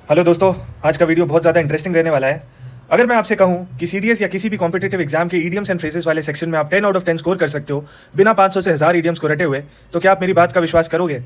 Hello दोस्तों, आज का वीडियो बहुत ज़्यादा इंटरेस्टिंग रहने वाला है। अगर मैं आपसे कहूं कि सीडीएस या किसी भी कॉम्पिटिटिव एग्जाम के ईडियम्स एंड फ्रेजेस वाले सेक्शन में आप 10 आउट ऑफ 10 स्कोर कर सकते हो बिना 500 से 1000 ईडियम्स को रटे हुए, तो क्या आप मेरी बात का विश्वास करोगे?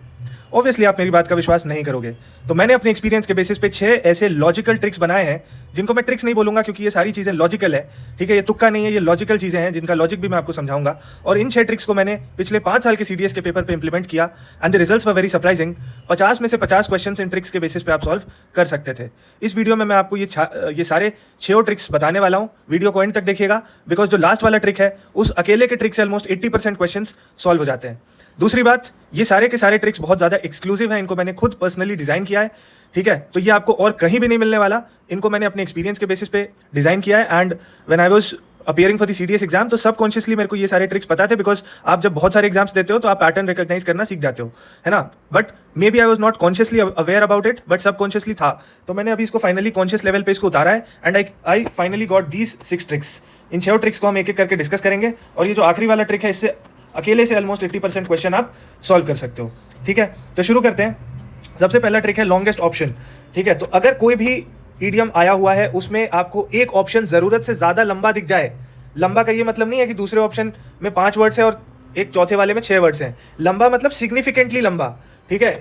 ऑब्वियसली आप मेरी बात का विश्वास नहीं करोगे। तो मैंने अपने एक्सपीरियंस के बेसिस पे 6 ऐसे लॉजिकल ट्रिक्स बनाए हैं, जिनको मैं ट्रिक्स नहीं बोलूंगा क्योंकि ये सारी चीज़ें लॉजिकल है। ठीक है, ये तुक्का नहीं है, ये लॉजिकल चीज़ें हैं जिनका लॉजिक भी मैं आपको समझाऊंगा। और इन 6 ट्रिक्स को मैंने पिछले 5 साल के सीडीएस के पेपर पे इंप्लीमेंट किया and the results were very surprising. 50 में से 50 क्वेश्चंस इन ट्रिक्स के बेसिस पे आप सॉल्व कर सकते थे। इस वीडियो में मैं आपको ये सारे 6 ट्रिक्स बताने वाला हूँ। वीडियो को एंड तक देखिएगा, बिकॉज जो लास्ट वाला ट्रिक है उस अकेले के ट्रिक से ऑलमोस्ट 80% क्वेश्चन सॉल्व हो जाते हैं। दूसरी बात, ये सारे के सारे ट्रिक्स बहुत ज़्यादा एक्सक्लूसिव हैं, इनको मैंने खुद पर्सनली डिज़ाइन किया है। ठीक है, तो ये आपको और कहीं भी नहीं मिलने वाला। इनको मैंने अपने एक्सपीरियंस के बेसिस पे डिज़ाइन किया है and when I was appearing for the CDS exam, तो सबकॉन्शियसली मेरे को ये सारे ट्रिक्स पता थे, बिकॉज आप जब बहुत सारे एग्जाम्स देते हो तो आप पैटर्न रिकॉग्नाइज करना सीख जाते हो, है ना। But may be I was not consciously aware about it, but subconsciously था। तो मैंने अभी इसको फाइनली कॉन्शियस लेवल पे इसको उतारा है and I finally got these 6 tricks. In 6 tricks को हम एक एक करके डिस्कस करेंगे और ये जो आखिरी वाला ट्रिक है, इससे अकेले से ऑलमोस्ट 80% क्वेश्चन आप सॉल्व कर सकते हो। ठीक है, तो शुरू करते हैं। सबसे पहला ट्रिक है लॉन्गेस्ट ऑप्शन। ठीक है, तो अगर कोई भी ईडियम आया हुआ है उसमें आपको एक ऑप्शन जरूरत से ज्यादा लंबा दिख जाए, लंबा का ये मतलब नहीं है कि दूसरे ऑप्शन में 5 वर्ड्स है और एक चौथे वाले में 6 वर्ड्स हैं। लंबा मतलब सिग्निफिकेंटली लंबा। ठीक है,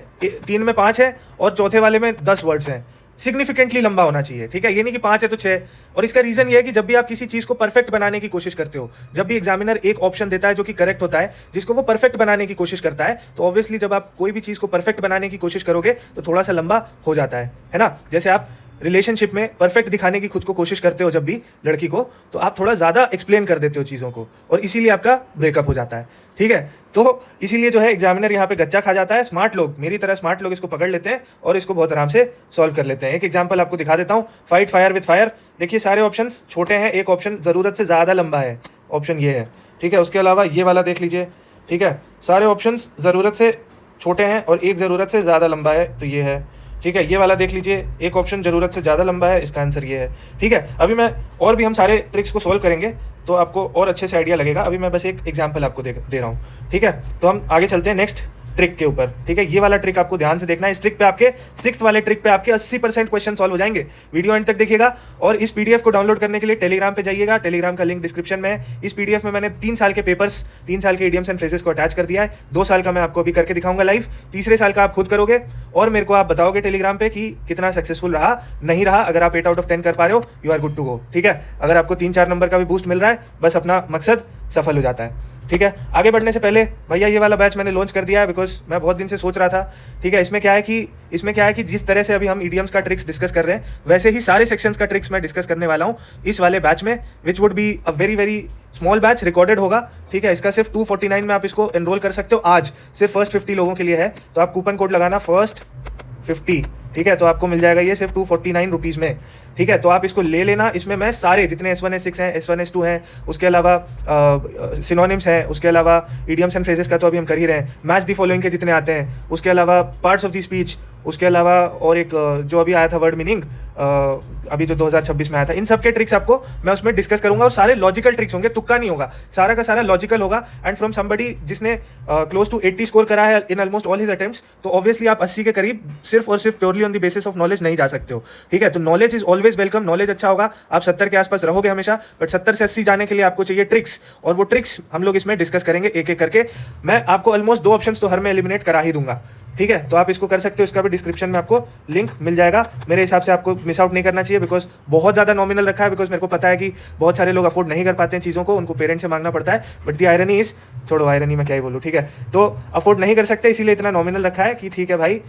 3 में 5 है और चौथे वाले में 10 वर्ड्स हैं। सिग्निफिकेंटली लंबा होना चाहिए। ठीक है, ये नहीं कि 5 है तो 6। और इसका रीजन ये है कि जब भी आप किसी चीज को परफेक्ट बनाने की कोशिश करते हो, जब भी एग्जामिनर एक ऑप्शन देता है जो कि करेक्ट होता है, जिसको वो परफेक्ट बनाने की कोशिश करता है, तो ऑब्वियसली जब आप कोई भी चीज को परफेक्ट बनाने की कोशिश करोगे तो थोड़ा सा लंबा हो जाता है ना। जैसे आप रिलेशनशिप में परफेक्ट दिखाने की खुद को कोशिश करते हो जब भी लड़की को, तो आप थोड़ा ज़्यादा एक्सप्लेन कर देते हो चीज़ों को और इसीलिए आपका ब्रेकअप हो जाता है। ठीक है, तो इसीलिए जो है एग्जामिनर यहाँ पे गच्चा खा जाता है। स्मार्ट लोग, मेरी तरह स्मार्ट लोग इसको पकड़ लेते हैं और इसको बहुत आराम से सॉल्व कर लेते हैं। एक एग्जाम्पल आपको दिखा देता हूँ, फाइट फायर विद फायर। देखिए सारे ऑप्शन छोटे हैं, एक ऑप्शन ज़रूरत से ज़्यादा लंबा है, ऑप्शन ये है। ठीक है, उसके अलावा ये वाला देख लीजिए। ठीक है, सारे ऑप्शन ज़रूरत से छोटे हैं और एक ज़रूरत से ज़्यादा लंबा है, तो ये है। ठीक है, ये वाला देख लीजिए, एक ऑप्शन जरूरत से ज़्यादा लंबा है, इसका आंसर ये है। ठीक है, अभी मैं और भी हम सारे ट्रिक्स को सॉल्व करेंगे तो आपको और अच्छे से आइडिया लगेगा। अभी मैं बस एक एग्जांपल आपको दे रहा हूँ। ठीक है, तो हम आगे चलते हैं नेक्स्ट ट्रिक के ऊपर। ठीक है, ये वाला ट्रिक आपको ध्यान से देखना है। इस ट्रिक पे आपके 6th वाले ट्रिक पे आपके 80% क्वेश्चन सॉल्व हो जाएंगे। वीडियो एंड तक देखिएगा और इस पीडीएफ को डाउनलोड करने के लिए टेलीग्राम पे जाइएगा। टेलीग्राम का लिंक डिस्क्रिप्शन में है। इस पीडीएफ में मैंने 3 साल के पेपर्स, 3 साल के ईडियम्स एंड फ्रेजेस को अटैच कर दिया है। 2 साल का मैं आपको अभी करके दिखाऊंगा लाइव, तीसरे साल का आप खुद करोगे और मेरे को आप बताओगे टेलीग्राम पे कि कितना सक्सेसफुल रहा, नहीं रहा। अगर आप 8 आउट ऑफ 10 कर पा रहे हो, you are good to go. ठीक है, अगर आपको 3-4 नंबर का भी बूस्ट मिल रहा है, बस अपना मकसद सफल हो जाता है। ठीक है, आगे बढ़ने से पहले भैया ये वाला बैच मैंने लॉन्च कर दिया है, बिकॉज मैं बहुत दिन से सोच रहा था। ठीक है, इसमें क्या है कि जिस तरह से अभी हम ईडियम्स का ट्रिक्स डिस्कस कर रहे हैं, वैसे ही सारे सेक्शंस का ट्रिक्स मैं डिस्कस करने वाला हूँ इस वाले बैच में, which would be a very very small batch, recorded होगा। ठीक है, इसका सिर्फ 249 में आप इसको एनरोल कर सकते हो। आज सिर्फ फर्स्ट 50 लोगों के लिए है, तो आप कूपन कोड लगाना फर्स्ट 50। ठीक है, तो आपको मिल जाएगा ये सिर्फ 249 रुपीज़ में। ठीक है, तो आप इसको ले लेना। इसमें मैं सारे जितने S1 S6 हैं, S1 S2 हैं, उसके अलावा सिनोनिम्स हैं, उसके अलावा इडियम्स एंड फ्रेजेस का तो अभी हम कर ही रहे हैं, मैच दी फॉलोइंग के जितने आते हैं, उसके अलावा पार्ट्स ऑफ द स्पीच, उसके अलावा और एक जो अभी आया था वर्ड मीनिंग, अभी जो 2026 में आया था, इन सब के ट्रिक्स आपको मैं उसमें डिस्कस करूंगा। और सारे लॉजिकल ट्रिक्स होंगे, तुक्का नहीं होगा, सारा का सारा लॉजिकल होगा। एंड फ्रॉम समबडी जिसने क्लोज टू 80 स्कोर करा है in almost all his attempts, तो ऑब्वियसली आप 80 के करीब सिर्फ और सिर्फ purely on the basis of knowledge नहीं जा सकते हो। ठीक है, तो knowledge is always welcome, knowledge अच्छा होगा, आप 70 के आसपास रहोगे हमेशा, बट 70 से 80 जाने के लिए आपको चाहिए ट्रिक्स, और वो ट्रिक्स हम लोग इसमें डिस्कस करेंगे एक एक करके। मैं आपको ऑलमोस्ट 2 ऑप्शंस तो हर में एलिमिनेट करा ही दूंगा। ठीक है, तो आप इसको कर सकते हो, इसका भी डिस्क्रिप्शन में आपको लिंक मिल जाएगा। मेरे हिसाब से आपको मिस आउट नहीं करना चाहिए, बिकॉज बहुत ज़्यादा नॉमिनल रखा है, बिकॉज मेरे को पता है कि बहुत सारे लोग अफोर्ड नहीं कर पाते हैं चीज़ों को, उनको पेरेंट्स से मांगना पड़ता है। बट दी आयरनी इज, छोड़ो आयरनी मैं क्या ही बोलूँ। ठीक है, तो अफोर्ड नहीं कर सकते, इसीलिए इतना नॉमिनल रखा है कि ठीक है भाई,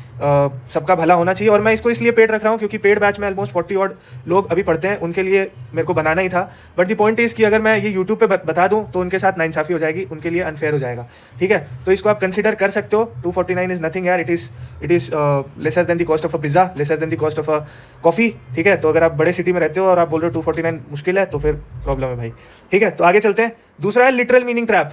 सबका भला होना चाहिए। और मैं इसको इसलिए पेड रख रहा हूँ क्योंकि पेड बैच में ऑलमोस्ट 40 ऑड लोग अभी पढ़ते हैं, उनके लिए मेरे को बनाना ही था। बट दी पॉइंट इज़ कि अगर मैं ये यूट्यूब पे बता दूँ तो उनके साथ नाइंसाफ़ी हो जाएगी, उनके लिए अनफेयर हो जाएगा। ठीक है, तो इसको आप कंसिडर कर सकते हो। 249 इज नथिंग यार, it is lesser than the cost of a pizza, lesser than the cost of a coffee. ठीक है, तो अगर आप बड़े सिटी में रहते हो और आप बोल रहे हो 249 मुश्किल है, तो फिर प्रॉब्लम है भाई। ठीक है, तो आगे चलते हैं। दूसरा है लिटरल मीनिंग ट्रैप।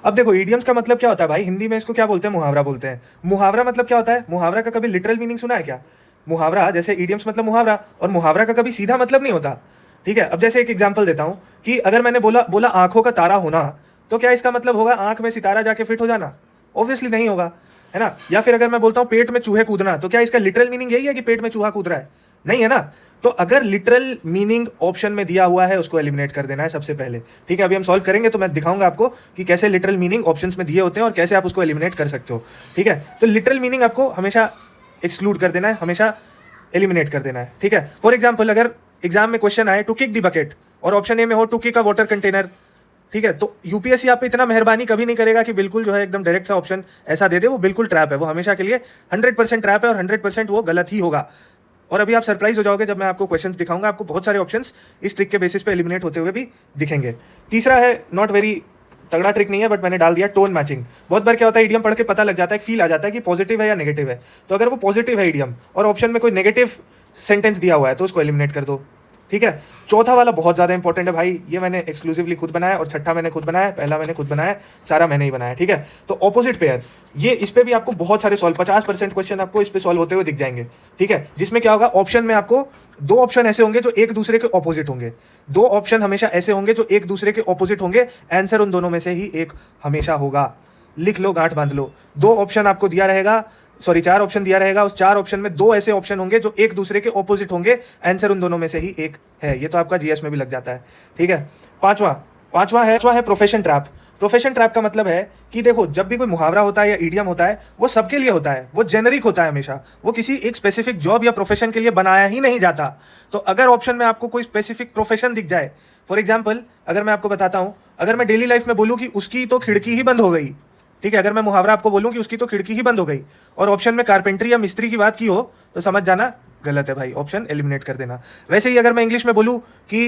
अब देखो, इडियम्स का मतलब क्या होता है भाई, हिंदी में इसको क्या बोलते हैं, मुहावरा बोलते हैं। मुहावरा मतलब क्या होता है, मुहावरा का कभी लिटरल मीनिंग सुना है क्या? मुहावरा जैसे इडियम्स मतलब मुहावरा, और मुहावरा का कभी सीधा मतलब नहीं होता। ठीक है, अब जैसे एक एग्जांपल देता हूँ कि अगर मैंने बोला आंखों का तारा होना, तो क्या इसका मतलब होगा आंख में सितारा जाके फिट हो जाना? ऑब्वियसली नहीं होगा। है ना। या फिर अगर मैं बोलता हूँ पेट में चूहे कूदना, तो क्या इसका लिटरल मीनिंग यही है कि पेट में चूहा कूद रहा है? नहीं है ना। तो अगर लिटरल मीनिंग ऑप्शन में दिया हुआ है उसको एलिमिनेट कर देना है सबसे पहले, ठीक है। अभी हम सॉल्व करेंगे तो मैं दिखाऊंगा आपको कि कैसे लिटरल मीनिंग ऑप्शंस में दिए होते हैं और कैसे आप उसको एलिमिनेट कर सकते हो, ठीक है। तो लिटरल मीनिंग आपको हमेशा एक्सक्लूड कर देना है, हमेशा एलिमिनेट कर देना है, ठीक है। फॉर एग्जाम्पल अगर एग्जाम में क्वेश्चन आए टू किक द बकेट और ऑप्शन ए में हो to kick a water container, ठीक है, तो यूपीएससी आप पे इतना मेहरबानी कभी नहीं करेगा कि बिल्कुल जो है एकदम डायरेक्ट सा ऑप्शन ऐसा दे दे, वो बिल्कुल ट्रैप है, वो हमेशा के लिए 100% ट्रैप है और 100% वो गलत ही होगा। और अभी आप सरप्राइज हो जाओगे जब मैं आपको क्वेश्चंस दिखाऊंगा, आपको बहुत सारे ऑप्शंस इस ट्रिक के बेसिस पे एलिमिनेट होते हुए भी दिखेंगे। तीसरा है, नॉट वेरी तगड़ा ट्रिक नहीं है बट मैंने डाल दिया, टोन मैचिंग। बहुत बार क्या होता है, ईडियम पढ़ के पता लग जाता है, फील आ जाता है कि पॉजिटिव है या नेगेटिव है। तो अगर वो पॉजिटिव है ईडियम और ऑप्शन में कोई नेगेटिव सेंटेंस दिया हुआ है तो उसको एलिमिनेट कर दो, ठीक है। चौथा वाला बहुत ज्यादा इंपॉर्टेंट है भाई, ये मैंने एक्सक्लूसिवली खुद बनाया और छठा मैंने खुद बनाया, पहला मैंने खुद बनाया, सारा मैंने ही बनाया, ठीक है। तो ऑपोजिट पेयर, ये इस पे भी आपको बहुत सारे सॉल्व, 50% क्वेश्चन आपको इस पे सॉल्व होते हुए दिख जाएंगे, ठीक है। जिसमें क्या होगा, ऑप्शन में आपको दो ऑप्शन ऐसे होंगे जो एक दूसरे के ऑपोजिट होंगे, दो ऑप्शन हमेशा ऐसे होंगे जो एक दूसरे के ऑपोजिट होंगे, आंसर उन दोनों में से ही एक हमेशा होगा। लिख लो, गांठ बांध लो। दो ऑप्शन आपको दिया रहेगा, सॉरी 4 ऑप्शन दिया रहेगा, उस 4 ऑप्शन में 2 ऐसे ऑप्शन होंगे जो एक दूसरे के ऑपोजिट होंगे, आंसर उन दोनों में से ही एक है। ये तो आपका जीएस में भी लग जाता है, ठीक है। पांचवा है प्रोफेशन ट्रैप। प्रोफेशन ट्रैप का मतलब है कि देखो, जब भी कोई मुहावरा होता है या ईडियम होता है, वो सबके लिए होता है, वो जेनरिक होता है हमेशा, वो किसी एक स्पेसिफिक जॉब या प्रोफेशन के लिए बनाया ही नहीं जाता। तो अगर ऑप्शन में आपको कोई स्पेसिफिक प्रोफेशन दिख जाए, फॉर एग्जाम्पल अगर मैं आपको बताता हूं, अगर मैं डेली लाइफ में बोलूं कि उसकी तो खिड़की ही बंद हो गई, ठीक है, अगर मैं मुहावरा आपको बोलूं कि उसकी तो खिड़की ही बंद हो गई और ऑप्शन में कारपेंटरी या मिस्त्री की बात की हो, तो समझ जाना गलत है भाई, ऑप्शन एलिमिनेट कर देना। वैसे ही अगर मैं इंग्लिश में बोलूं कि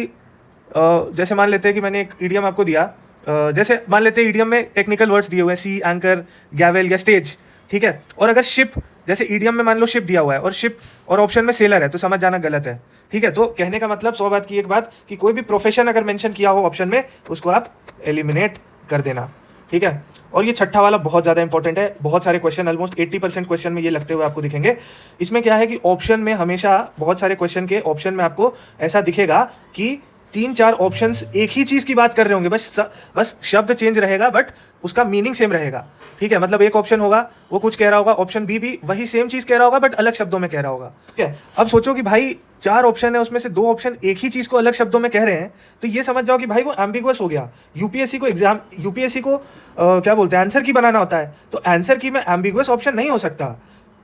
जैसे मान लेते हैं कि मैंने एक ईडियम आपको दिया, जैसे मान लेते हैं ईडियम में टेक्निकल वर्ड्स दिए हुए हैं, सी, एंकर, गैवेल या स्टेज, ठीक है। और अगर शिप, जैसे ईडियम में मान लो शिप दिया हुआ है और शिप और ऑप्शन में सेलर है, तो समझ जाना गलत है, ठीक है। तो कहने का मतलब 100 बात की एक बात कि कोई भी प्रोफेशन अगर मेंशन किया हो ऑप्शन में, उसको आप एलिमिनेट कर देना, ठीक है। और ये छठा वाला बहुत ज़्यादा इंपॉर्टेंट है, बहुत सारे क्वेश्चन, ऑलमोस्ट 80% क्वेश्चन में ये लगते हुए आपको दिखेंगे। इसमें क्या है कि ऑप्शन में हमेशा बहुत सारे क्वेश्चन के ऑप्शन में आपको ऐसा दिखेगा कि 3-4 ऑप्शंस एक ही चीज़ की बात कर रहे होंगे, बस शब्द चेंज रहेगा बट उसका मीनिंग सेम रहेगा, ठीक है। मतलब एक ऑप्शन होगा वो कुछ कह रहा होगा, ऑप्शन बी भी वही सेम चीज़ कह रहा होगा बट अलग शब्दों में कह रहा होगा, ठीक है। अब सोचो कि भाई 4 ऑप्शन है, उसमें से 2 ऑप्शन एक ही चीज़ को अलग शब्दों में कह रहे हैं, तो ये समझ जाओ कि भाई वो एम्बिगुअस हो गया। यूपीएससी को क्या बोलते हैं, आंसर की बनाना होता है, तो आंसर की में एम्बिगुअस ऑप्शन नहीं हो सकता,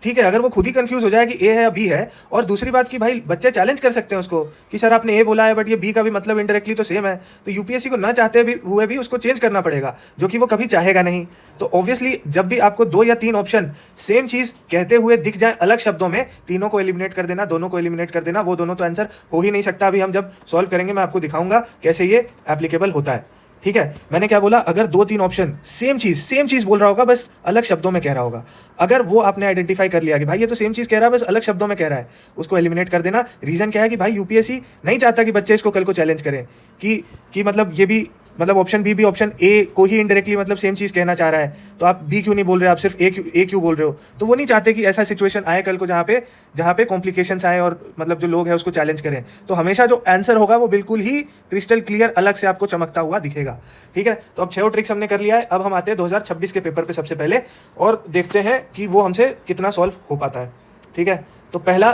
ठीक है। अगर वो खुद ही कंफ्यूज हो जाए कि ए है या बी है, और दूसरी बात कि भाई बच्चे चैलेंज कर सकते हैं उसको कि सर आपने ए बोला है बट ये बी का भी मतलब इनडायरेक्टली तो सेम है, तो यूपीएससी को ना चाहते भी हुए भी उसको चेंज करना पड़ेगा, जो कि वो कभी चाहेगा नहीं। तो ऑब्वियसली जब भी आपको 2 या 3 ऑप्शन सेम चीज कहते हुए दिख जाए अलग शब्दों में, तीनों को एलिमिनेट कर देना, दोनों को एलिमिनेट कर देना, वो दोनों तो आंसर हो ही नहीं सकता। अभी हम जब सॉल्व करेंगे मैं आपको दिखाऊंगा कैसे ये एप्लीकेबल होता है, ठीक है। मैंने क्या बोला, अगर 2-3 ऑप्शन सेम चीज बोल रहा होगा, बस अलग शब्दों में कह रहा होगा, अगर वो आपने आइडेंटिफाई कर लिया कि भाई ये तो सेम चीज कह रहा है बस अलग शब्दों में कह रहा है, उसको एलिमिनेट कर देना। रीजन क्या है कि भाई यूपीएससी नहीं चाहता कि बच्चे इसको कल को चैलेंज करें कि मतलब ये भी, मतलब ऑप्शन बी भी ऑप्शन ए को ही इनडायरेक्टली मतलब सेम चीज कहना चाह रहा है, तो आप बी क्यों नहीं बोल रहे, आप सिर्फ ए क्यों बोल रहे हो। तो वो नहीं चाहते कि ऐसा सिचुएशन आए कल को जहाँ पे कॉम्प्लिकेशंस आए और मतलब जो लोग हैं उसको चैलेंज करें। तो हमेशा जो आंसर होगा वो बिल्कुल ही क्रिस्टल क्लियर अलग से आपको चमकता हुआ दिखेगा, ठीक है। तो अब 6 ट्रिक्स हमने कर लिया है, अब हम आते हैं 2026 के पेपर पे सबसे पहले और देखते हैं कि वो हमसे कितना सॉल्व हो पाता है, ठीक है। तो पहला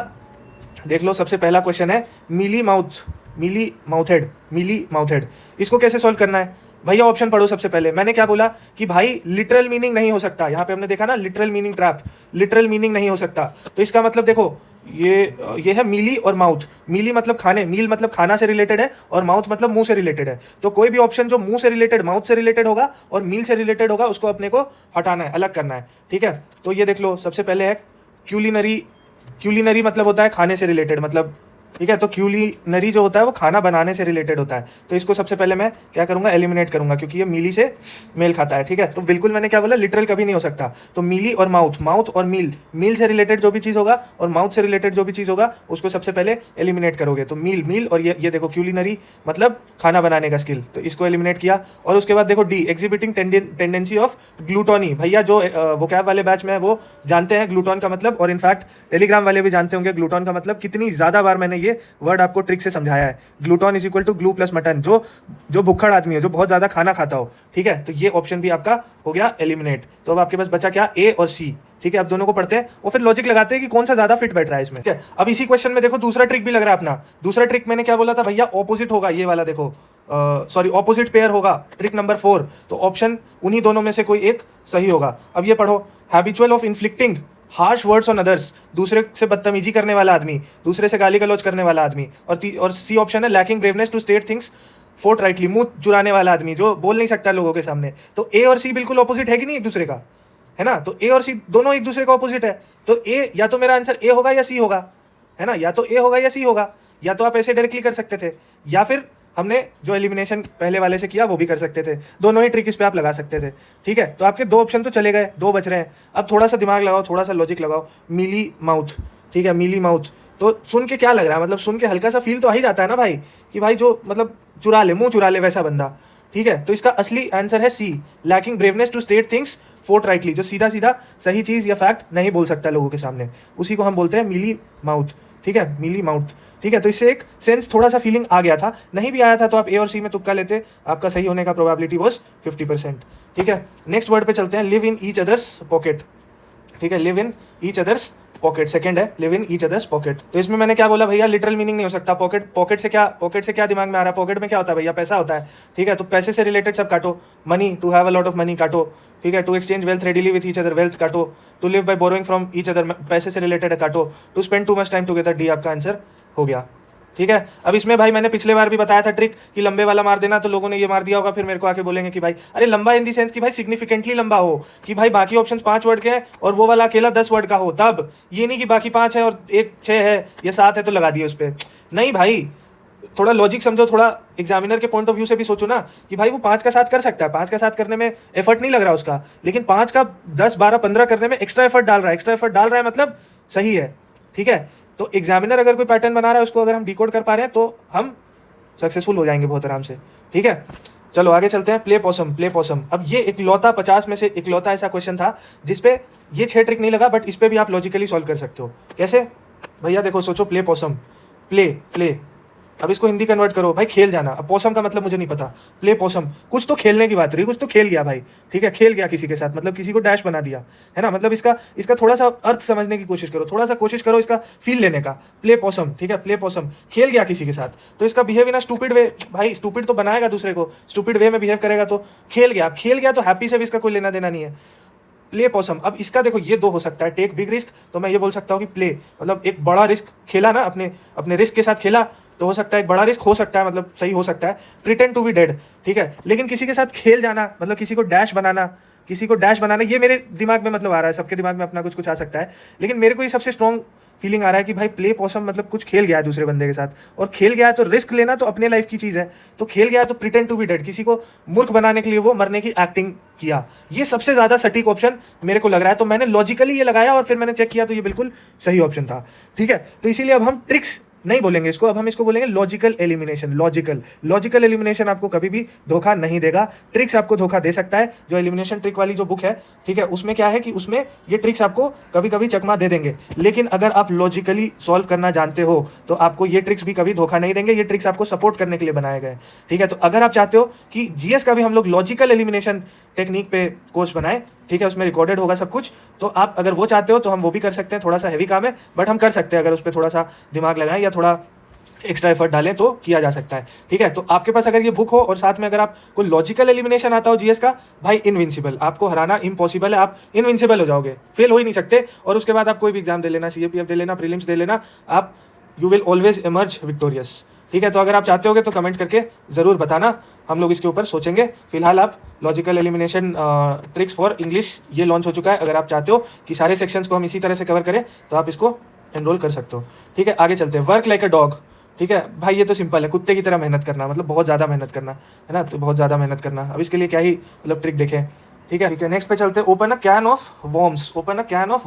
देख लो, सबसे पहला क्वेश्चन है मीली माउथेड। इसको कैसे सॉल्व करना है भैया, ऑप्शन पढ़ो सबसे पहले। मैंने क्या बोला कि भाई लिटरल मीनिंग नहीं हो सकता, यहाँ पे हमने देखा ना literal meaning trap, literal meaning नहीं हो सकता। तो इसका मतलब देखो ये है मीली और माउथ। मीली मतलब खाने, मील मतलब खाना से रिलेटेड है और माउथ मतलब मुंह से रिलेटेड है। तो कोई भी ऑप्शन जो मुंह से रिलेटेड, माउथ से रिलेटेड होगा और मील से रिलेटेड होगा, उसको अपने को हटाना है, अलग करना है, ठीक है। तो ये देख लो, सबसे पहले है क्यूलिनरी मतलब होता है खाने से रिलेटेड, मतलब ठीक है। तो क्यूलिनरी जो होता है वो खाना बनाने से रिलेटेड होता है, तो इसको सबसे पहले मैं क्या करूंगा, एलिमिनेट करूंगा, क्योंकि ये मीली से मेल खाता है, ठीक है। तो बिल्कुल मैंने क्या बोला, लिटरल कभी नहीं हो सकता। तो मीली और माउथ और मील से रिलेटेड जो भी चीज़ होगा और माउथ से रिलेटेड जो भी चीज़ होगा उसको सबसे पहले एलिमिनेट करोगे। तो मील और ये देखो क्यूलिनरी मतलब खाना बनाने का स्किल, तो इसको एलिमिनेट किया। और उसके बाद देखो डी, एग्जिबिटिंग टेंडेंसी ऑफ ग्लूटोनी। भैया जो वोकैब वाले बैच में है वो जानते हैं ग्लूटोन का मतलब, और इनफैक्ट टेलीग्राम वाले भी जानते होंगे ग्लूटोन का मतलब। कितनी ज़्यादा बार मैंने ये वर्ड आपको ट्रिक से समझाया है। Glutton is equal to glue plus mutton, जो भुक्खड़ आदमी है, जो बहुत ज्यादा खाना खाता हो, ठीक है। तो ये ऑप्शन भी आपका हो गया एलिमिनेट। तो अब आपके पास बचा क्या, ए और सी। ठीक है, अब दोनों को पढ़ते हैं और फिर लॉजिक लगाते हैं कि कौन सा ज्यादा फिट बैठ रहा है इसमें। ठीक है, अब इसी क्वेश्चन में देखो दूसरा ट्रिक भी लग रहा है अपना। दूसरा ट्रिक मैंने क्या बोला था भैया, ऑपोजिट होगा ये वाला, देखो सॉरी ऑपोजिट पेयर होगा, ट्रिक नंबर 4। तो ऑप्शन उन्हीं दोनों में से कोई एक सही होगा। अब ये पढ़ो, habitual of inflicting harsh words on others, दूसरे से बदतमीजी करने वाला आदमी, दूसरे से गाली गलौज करने वाला आदमी। और सी ऑप्शन है lacking braveness to state things forthrightly, मुंह चुराने वाला आदमी जो बोल नहीं सकता लोगों के सामने। तो ए और सी बिल्कुल ऑपोजिट है कि नहीं एक दूसरे का, है ना। तो ए और सी दोनों एक दूसरे का ऑपोजिट है। तो ए, या तो मेरा आंसर ए होगा या सी होगा, है ना, या तो ए होगा या सी होगा। या तो आप ऐसे डायरेक्टली कर सकते थे, या फिर हमने जो एलिमिनेशन पहले वाले से किया वो भी कर सकते थे। दोनों ही ट्रिक इस पे आप लगा सकते थे। ठीक है, तो आपके 2 ऑप्शन तो चले गए, 2 बच रहे हैं। अब थोड़ा सा दिमाग लगाओ, थोड़ा सा लॉजिक लगाओ। मीली माउथ, ठीक है, मीली माउथ, तो सुन के क्या लग रहा है, मतलब सुन के हल्का सा फील तो आ ही जाता है ना भाई, कि भाई जो मतलब चुरा ले, मुंह चुरा ले वैसा बंदा। ठीक है, तो इसका असली आंसर है C, lacking braveness to state things forthrightly, जो सीधा सीधा सही चीज या फैक्ट नहीं बोल सकता लोगों के सामने, उसी को हम बोलते हैं मीली माउथ। ठीक है, मीली माउथ। ठीक है, तो इससे एक सेंस, थोड़ा सा फीलिंग आ गया था। नहीं भी आया था तो आप ए और सी में तुक्का लेते, आपका सही होने का प्रोबेबिलिटी वॉज 50%। ठीक है, नेक्स्ट वर्ड पे चलते हैं, live in each other's pocket. ठीक है, live in each other's pocket, second है live in each other's pocket. तो इसमें मैंने क्या बोला भैया, लिटरल मीनिंग नहीं हो सकता। पॉकेट से क्या दिमाग में आ रहा है, पॉकेट में क्या होता है भैया, पैसा होता है। ठीक है, तो पैसे से रिलेटेड सब काटो, money, to have a lot of money काटो। ठीक है, to exchange wealth readily with each other, wealth काटो। To live by borrowing from each other, पैसे से रिलेटेड है, काटो। To spend too much time together, D आपका आंसर हो गया। ठीक है, अब इसमें भाई मैंने पिछले बार भी बताया था ट्रिक कि लंबे वाला मार देना, तो लोगों ने ये मार दिया होगा, फिर मेरे को आके बोलेंगे कि भाई अरे लंबा इन दी सेंस कि भाई सिग्निफिकेंटली लंबा हो, कि भाई बाकी ऑप्शन 5 वर्ड के हैं और वो वाला अकेला 10 वर्ड का हो, तब ये नहीं कि बाकी 5 है और एक 6 है या 7 है तो लगा दिए उस पर। नहीं भाई, थोड़ा लॉजिक समझो, थोड़ा एग्जामिनर के पॉइंट ऑफ व्यू से भी सोचो ना कि भाई वो 5 का 7 कर सकता है, 5 का 7 करने में एफर्ट नहीं लग रहा उसका, लेकिन 5 का 10, 12, 15 करने में एक्स्ट्रा एफर्ट डाल रहा है, मतलब सही है। ठीक है, तो एग्जामिनर अगर कोई पैटर्न बना रहा है, उसको अगर हम डिकोड कर पा रहे हैं तो हम सक्सेसफुल हो जाएंगे बहुत आराम से। ठीक है, चलो आगे चलते हैं। Play POSSUM, play POSSUM. अब ये इकलौता 50 में से इकलौता ऐसा क्वेश्चन था जिसपे ये 6 ट्रिक नहीं लगा, बट इस पे भी आप लॉजिकली सॉल्व कर सकते हो। कैसे भैया, देखो सोचो, प्ले पॉसम, प्ले, अब इसको हिंदी कन्वर्ट करो भाई, खेल जाना। अब पॉसम का मतलब मुझे नहीं पता, प्ले पॉसम, कुछ तो खेलने की बात रही, कुछ तो खेल गया भाई। ठीक है, खेल गया किसी के साथ, मतलब किसी को डैश बना दिया, है ना। मतलब इसका थोड़ा सा अर्थ समझने की कोशिश करो, थोड़ा सा कोशिश करो इसका फील लेने का। प्ले पॉसम, ठीक है, प्ले पॉसम, खेल गया किसी के साथ, तो इसका बिहेव इन स्टूपिड वे, भाई स्टूपिड तो बनाएगा दूसरे को, स्टूपिड वे में बिहेव करेगा, तो खेल गया तो हैप्पी से भी इसका कोई लेना देना नहीं है। प्ले पॉसम, अब इसका देखो ये 2 हो सकता है, टेक बिग रिस्क, तो मैं ये बोल सकता हूँ कि प्ले मतलब एक बड़ा रिस्क खेला ना, अपने रिस्क के साथ खेला, तो हो सकता है एक बड़ा रिस्क हो सकता है, मतलब सही हो सकता है। प्रिटेंड टू बी डेड, ठीक है, लेकिन किसी के साथ खेल जाना मतलब किसी को डैश बनाना, ये मेरे दिमाग में मतलब आ रहा है, सबके दिमाग में अपना कुछ आ सकता है, लेकिन मेरे को ये सबसे स्ट्रॉन्ग फीलिंग आ रहा है कि भाई प्ले पॉसम मतलब कुछ खेल गया है दूसरे बंदे के साथ, और खेल गया है तो रिस्क लेना तो अपने लाइफ की चीज़ है, तो खेल गया है तो प्रिटेंड टू बी डेड, किसी को मूर्ख बनाने के लिए वो मरने की एक्टिंग किया। ये सबसे ज़्यादा सटीक ऑप्शन मेरे को लग रहा है, तो मैंने लॉजिकली ये लगाया और फिर मैंने चेक किया तो ये बिल्कुल सही ऑप्शन था। ठीक है, तो इसीलिए अब हम ट्रिक्स नहीं बोलेंगे इसको, अब हम इसको बोलेंगे लॉजिकल एलिमिनेशन। लॉजिकल एलिमिनेशन आपको कभी भी धोखा नहीं देगा, ट्रिक्स आपको धोखा दे सकता है। जो एलिमिनेशन ट्रिक वाली जो बुक है, ठीक है, उसमें क्या है कि उसमें ये ट्रिक्स आपको कभी कभी चकमा दे देंगे, लेकिन अगर आप लॉजिकली सॉल्व करना जानते हो तो आपको ये ट्रिक्स भी कभी धोखा नहीं देंगे। ये ट्रिक्स आपको सपोर्ट करने के लिए बनाए गए। ठीक है, तो अगर आप चाहते हो कि जीएस का भी हम लोग लॉजिकल एलिमिनेशन टेक्निक पे कोर्स बनाए, ठीक है, उसमें रिकॉर्डेड होगा सब कुछ, तो आप अगर वो चाहते हो तो हम वो भी कर सकते हैं। थोड़ा सा हैवी काम है बट हम कर सकते हैं, अगर उस पर थोड़ा सा दिमाग लगाएं या थोड़ा एक्स्ट्रा एफर्ट डालें तो किया जा सकता है। ठीक है, तो आपके पास अगर ये बुक हो और साथ में अगर आपको लॉजिकल एलिमिनेशन आता हो जीएस का, भाई इनविंसिबल, आपको हराना इम्पॉसिबल है, आप इनविंसिबल हो जाओगे, फेल हो ही नहीं सकते। और उसके बाद आप कोई भी एग्जाम दे लेना, सीएपीएफ दे लेना, प्रीलिम्स दे लेना, आप you will always emerge victorious. ठीक है, तो अगर आप चाहते होगे तो कमेंट करके ज़रूर बताना, हम लोग इसके ऊपर सोचेंगे। फिलहाल आप logical elimination tricks for English ये लॉन्च हो चुका है, अगर आप चाहते हो कि सारे सेक्शंस को हम इसी तरह से कवर करें तो आप इसको एनरोल कर सकते हो। ठीक है, आगे चलते हैं। वर्क लाइक अ डॉग, ठीक है भाई, ये तो सिंपल है, कुत्ते की तरह मेहनत करना, मतलब बहुत ज़्यादा मेहनत करना, है ना, तो बहुत ज़्यादा मेहनत करना। अब इसके लिए क्या ही मतलब ट्रिक देखें। ठीक है, नेक्स्ट पे चलते हैं। Open a can of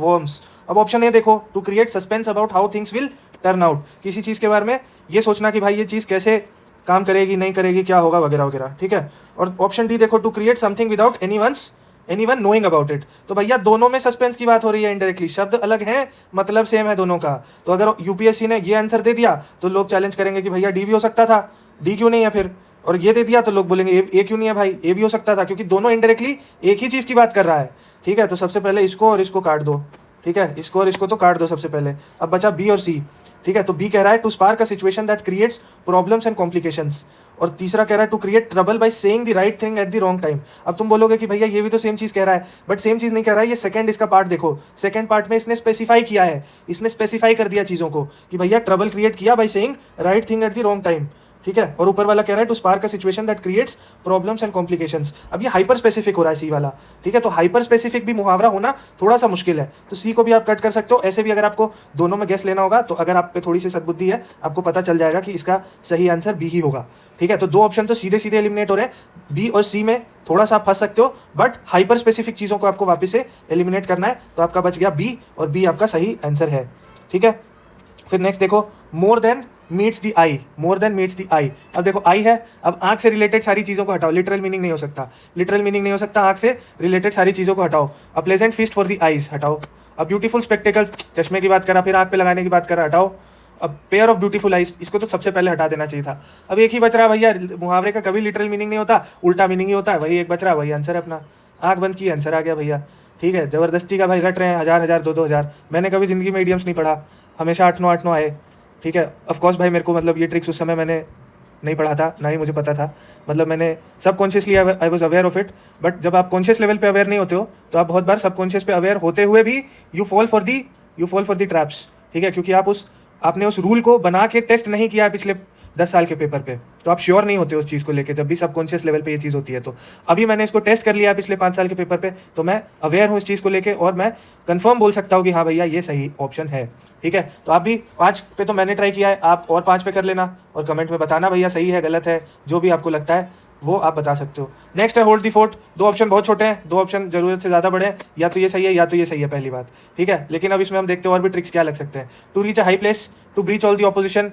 worms. अब ऑप्शन ए देखो, to create suspense about how things will turn out, किसी चीज़ के बारे में ये सोचना कि भाई ये चीज़ कैसे काम करेगी, नहीं करेगी, क्या होगा वगैरह वगैरह। ठीक है, और ऑप्शन डी देखो, to create something without anyone knowing about it. तो भैया दोनों में सस्पेंस की बात हो रही है इनडायरेक्टली, शब्द अलग हैं, मतलब सेम है दोनों का। तो अगर यूपीएससी ने ये आंसर दे दिया तो लोग चैलेंज करेंगे कि भैया डी भी हो सकता था, डी क्यों नहीं है फिर, और ये दे दिया तो लोग बोलेंगे ए क्यों नहीं है भाई, ए भी हो सकता था, क्योंकि दोनों इनडायरेक्टली एक ही चीज़ की बात कर रहा है। ठीक है, तो सबसे पहले इसको और इसको काट दो। ठीक है, इसको और इसको तो काट दो सबसे पहले। अब बचा बी और सी। ठीक है, तो बी कह रहा है to spark a situation that creates problems and complications, और तीसरा कह रहा है to create trouble by saying the right thing at the wrong time. अब तुम बोलोगे कि भैया ये भी तो सेम चीज कह रहा है, बट सेम चीज नहीं कह रहा है। ये सेकंड इसका पार्ट देखो, सेकंड पार्ट में इसने स्पेसिफाई किया है, इसने स्पेसिफाई कर दिया चीजों को कि भैया ट्रबल क्रिएट किया by saying right thing at the wrong time. ठीक है, और ऊपर वाला कह रहा है to spark a situation that creates problems and complications. अब ये हाइपर स्पेसिफिक हो रहा है सी वाला। ठीक है, तो हाइपर स्पेसिफिक भी मुहावरा होना थोड़ा सा मुश्किल है, तो सी को भी आप कट कर सकते हो। ऐसे भी अगर आपको दोनों में गेस लेना होगा तो अगर आप पे थोड़ी सी सद्बुद्धि है, आपको पता चल जाएगा कि इसका सही आंसर बी ही होगा। ठीक है, तो दो ऑप्शन तो सीधे सीधे एलिमिनेट हो रहे हैं। बी और सी में थोड़ा सा आप फंस सकते हो, बट हाइपर स्पेसिफिक चीज़ों को आपको वापस से एलिमिनेट करना है, तो आपका बच गया बी, और बी आपका सही आंसर है। ठीक है, फिर नेक्स्ट देखो, more than meets the eye, more than meets the eye. अब देखो आई है, अब आंख से रिलेटेड सारी चीज़ों को हटाओ, लिटरल मीनिंग नहीं हो सकता, लिटरल मीनिंग नहीं हो सकता, आंख से रिलेटेड सारी चीज़ों को हटाओ। A pleasant feast for the eyes हटाओ। अब ब्यूटीफुल स्पेक्टेकल, चश्मे की बात करा, फिर आंख पे लगाने की बात करा, हटाओ। अब पेयर ऑफ ब्यूटीफुल आइज, इसको तो सबसे पहले हटा देना चाहिए था। अब एक ही बच रहा भैया, मुहावरे का कभी लिटरल मीनिंग नहीं होता, उल्टा मीनिंग ही होता है, वही एक बच रहा, वही आंसर है अपना। आंख बंद की, आंसर आ गया भैया। ठीक है, जबरदस्ती का भाई रट रहे हैं, हज़ार 2-2 हज़ार। मैंने कभी जिंदगी में इडियम्स नहीं पढ़ा, हमेशा 8-9 आए। ठीक है, ऑफकोर्स भाई मेरे को मतलब ये ट्रिक्स उस समय मैंने नहीं पढ़ा था, ना ही मुझे पता था, मतलब मैंने subconsciously I was aware of it. But जब आप कॉन्शियस लेवल पे अवेयर नहीं होते हो, तो आप बहुत बार सबकॉन्शियस पे अवेयर होते हुए भी you fall for the traps. ठीक है, क्योंकि आपने उस रूल को बना के टेस्ट नहीं किया पिछले 10 साल के पेपर पे, तो आप श्योर नहीं होते उस चीज़ को लेके, जब भी सबकॉन्शियस लेवल पे ये चीज़ होती है। तो अभी मैंने इसको टेस्ट कर लिया पिछले 5 साल के पेपर पे, तो मैं अवेयर हूँ इस चीज़ को लेके, और मैं कंफर्म बोल सकता हूँ कि हाँ भैया ये सही ऑप्शन है। ठीक है, तो आप भी 5 पे तो मैंने ट्राई किया है, आप और 5 पे कर लेना, और कमेंट में बताना भैया सही है गलत है, जो भी आपको लगता है वो आप बता सकते हो। नेक्स्ट है होल्ड द फोर्ट। दो ऑप्शन बहुत छोटे हैं, दो ऑप्शन जरूरत से ज़्यादा बड़े हैं, या तो ये सही है या तो ये सही है, पहली बात। ठीक है, लेकिन अब इसमें हम देखते हैं और भी ट्रिक्स क्या लग सकते हैं। To reach a high place, to breach all the opposition.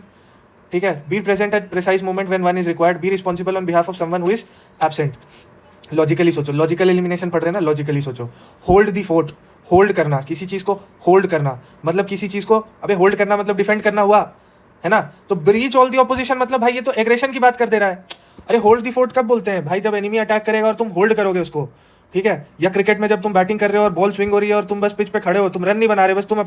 ठीक है, be present at precise moment when one is required, be responsible on behalf of someone who is absent. Logically सोचो, लॉजिकल एलिमिनेशन पढ़ रहे हैं ना, logically सोचो। Hold the fort, hold करना, किसी चीज़ को होल्ड करना मतलब किसी चीज़ को, अबे होल्ड करना मतलब डिफेंड करना हुआ है ना। तो ब्रीच ऑल दी ऑपोजिशन मतलब भाई ये तो एग्रेशन की बात कर दे रहा है। अरे होल्ड दी फोर्ट कब बोलते हैं भाई, जब एनिमी अटैक करेगा और तुम होल्ड करोगे उसको। ठीक है, या क्रिकेट में जब तुम बैटिंग कर रहे हो और बॉल स्विंग हो रही है और तुम बस पिच पे खड़े हो, तुम रन नहीं बना रहे, बस तुम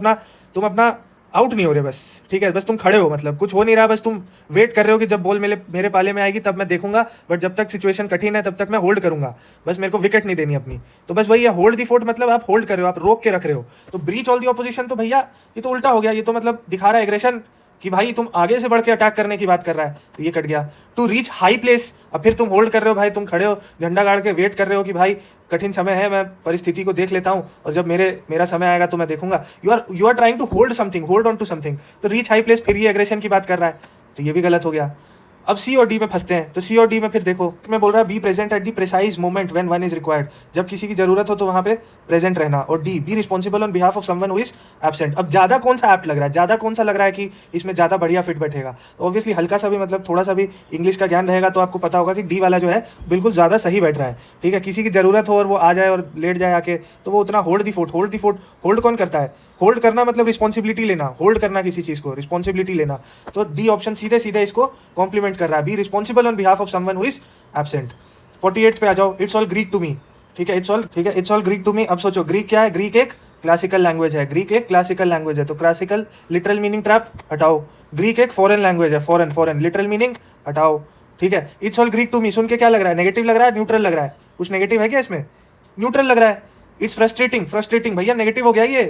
अपना आउट नहीं हो रहे बस। ठीक है, बस तुम खड़े हो, मतलब कुछ हो नहीं रहा, बस तुम वेट कर रहे हो कि जब बॉल मेरे पाले में आएगी तब मैं देखूंगा, बट जब तक सिचुएशन कठिन है तब तक मैं होल्ड करूंगा, बस मेरे को विकेट नहीं देनी अपनी। तो बस वही है होल्ड दी फोर्ट, मतलब आप होल्ड कर रहे हो, आप रोक के रख रहे हो। तो ब्रीच ऑल दी ऑपोजिशन तो भैया ये तो उल्टा हो गया, ये तो मतलब दिखा रहा है एग्रेशन कि भाई तुम आगे से बढ़ के अटैक करने की बात कर रहा है, तो ये कट गया। टू रीच हाई प्लेस, अब फिर तुम होल्ड कर रहे हो भाई, तुम खड़े हो झंडा गाड़ के वेट कर रहे हो कि भाई कठिन समय है, मैं परिस्थिति को देख लेता हूँ और जब मेरा समय आएगा तो मैं देखूंगा। You are trying to hold something, hold on to something. तो रीच हाई प्लेस फिर ये एग्रेशन की बात कर रहा है, तो ये भी गलत हो गया। अब सी और डी में फंसते हैं, तो सी और डी में फिर देखो, मैं बोल रहा B present at the precise moment when one is required, जब किसी की जरूरत हो तो वहाँ पे प्रेजेंट रहना, और D B responsible on behalf of someone who is absent. अब ज़्यादा कौन सा ऐप्ट लग रहा है, ज़्यादा कौन सा लग रहा है कि इसमें ज़्यादा बढ़िया फिट बैठेगा, तो ऑब्वियसली हल्का सा भी मतलब थोड़ा सा भी इंग्लिश का ज्ञान रहेगा तो आपको पता होगा कि डी वाला जो है बिल्कुल ज़्यादा सही बैठ रहा है। ठीक है, किसी की ज़रूरत हो और वो आ जाए और लेट जाए आके, तो वो उतना होल्ड दी फोर्ट, होल्ड कौन करता है, होल्ड करना मतलब रिस्पॉन्सिबिलिटी लेना, होल्ड करना किसी चीज़ को, रिस्पॉन्सिबिलिटी लेना। तो डी ऑप्शन सीधे सीधे इसको कॉम्प्लीमेंट कर रहा है, be responsible on behalf of someone who is absent. 48 पे आ जाओ, it's all Greek to me. ठीक है, it's all Greek to me. अब सोचो ग्रीक क्या है, ग्रीक एक क्लासिकल लैंग्वेज है, ग्रीक एक क्लासिकल लैंग्वेज है, तो क्लासिकल लिटरल मीनिंग ट्रैप हटाओ। ग्रीक एक फॉरेन लैंग्वेज है, फॉरेन लिटरल मीनिंग हटाओ। ठीक है, it's all Greek to me सुन के क्या लग रहा है, नेगेटिव लग रहा है, न्यूट्रल लग रहा है, कुछ नेगेटिव है क्या इसमें, न्यूट्रल लग रहा है। इट्स फ्रस्ट्रेटिंग भैया नेगेटिव हो गया ये।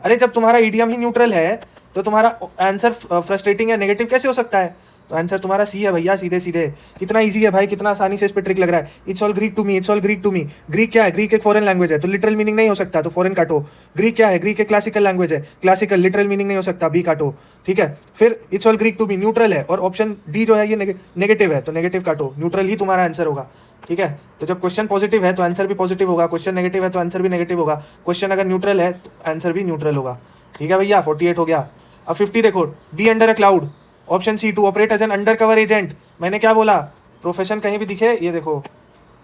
अरे जब तुम्हारा ईडियम ही न्यूट्रल है तो तुम्हारा आंसर फ्रस्ट्रेटिंग या नेगेटिव कैसे हो सकता है, तो आंसर तुम्हारा सी है भैया, सीधे सीधे। कितना इजी है भाई, कितना आसानी से इस पे ट्रिक लग रहा है। It's all Greek to me, Greek क्या है, ग्रीक एक फॉरेन लैंग्वेज है, तो लिटरल मीनिंग नहीं हो सकता, तो फॉरेन काटो। ग्रीक क्या है, ग्रीक एक क्लासिकल लैंग्वेज है, क्लासिकल लिटरल मीनिंग नहीं हो सकता, बी काटो। ठीक है, फिर it's all Greek to me neutral है, और ऑप्शन डी जो है ये नेगेटिव है, तो नेगेटिव काटो, न्यूट्रल ही तुम्हारा आंसर होगा। ठीक है, तो जब क्वेश्चन पॉजिटिव है तो आंसर भी पॉजिटिव होगा, क्वेश्चन नेगेटिव है तो आंसर भी नेगेटिव होगा, क्वेश्चन अगर न्यूट्रल है तो आंसर भी न्यूट्रल होगा। ठीक है भैया, 48 हो गया। अब 50 देखो, be under a cloud, option C to operate as an undercover agent. मैंने क्या बोला, प्रोफेशन कहीं भी दिखे, ये देखो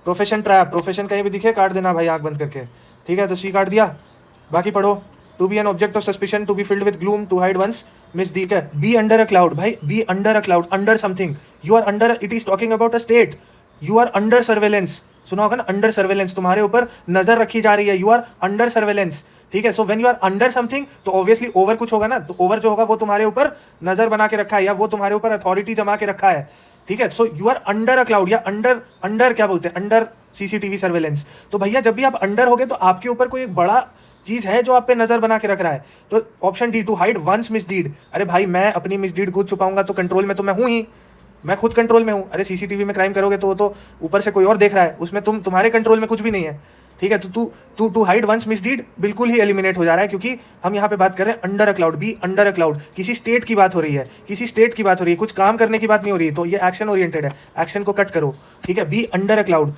प्रोफेशन ट्रैप, प्रोफेशन कहीं भी दिखे काट देना भाई आंख बंद करके। ठीक है, तो सी काट दिया, बाकी पढ़ो। To be an object of suspicion, to be filled with gloom, to hide one's misdeed. Be under a cloud, भाई be under a cloud, under something, you are under, it is talking about a state. You are under surveillance, सुना होगा ना, under surveillance, तुम्हारे ऊपर नजर रखी जा रही है, यू आर अंडर सर्वेलेंस, ठीक है। So when you are under something तो ऑब्वियसली ओवर कुछ होगा ना, तो ओवर जो होगा वो तुम्हारे ऊपर नजर बना के रखा है या वो तुम्हारे ऊपर अथॉरिटी जमा के रखा है, ठीक है। So you are under a cloud या अंडर अंडर क्या बोलते हैं, अंडर सीसीटीवी सर्वेलेंस। तो भैया जब भी आप अंडर होगे तो आपके ऊपर कोई एक बड़ा चीज है जो आप पे नजर बना के रख रहा है। तो option D, to hide one's misdeed. अरे भाई मैं अपनी मिसडीड खुद छुपाऊंगा तो कंट्रोल में तो मैं हूं ही, मैं खुद कंट्रोल में हूं। अरे सीसीटीवी में क्राइम करोगे तो वो तो ऊपर से कोई और देख रहा है, उसमें तुम्हारे कंट्रोल में कुछ भी नहीं है, ठीक है। तो टू हाइड वंस मिसडीड बिल्कुल ही एलिमिनेट हो जा रहा है, क्योंकि हम यहाँ पे बात कर रहे हैं under a cloud, be under a cloud, किसी स्टेट की बात हो रही है, किसी स्टेट की बात हो रही है, कुछ काम करने की बात नहीं हो रही है, तो ये एक्शन ओरिएंटेड है, एक्शन को कट करो, ठीक है। Be under a cloud,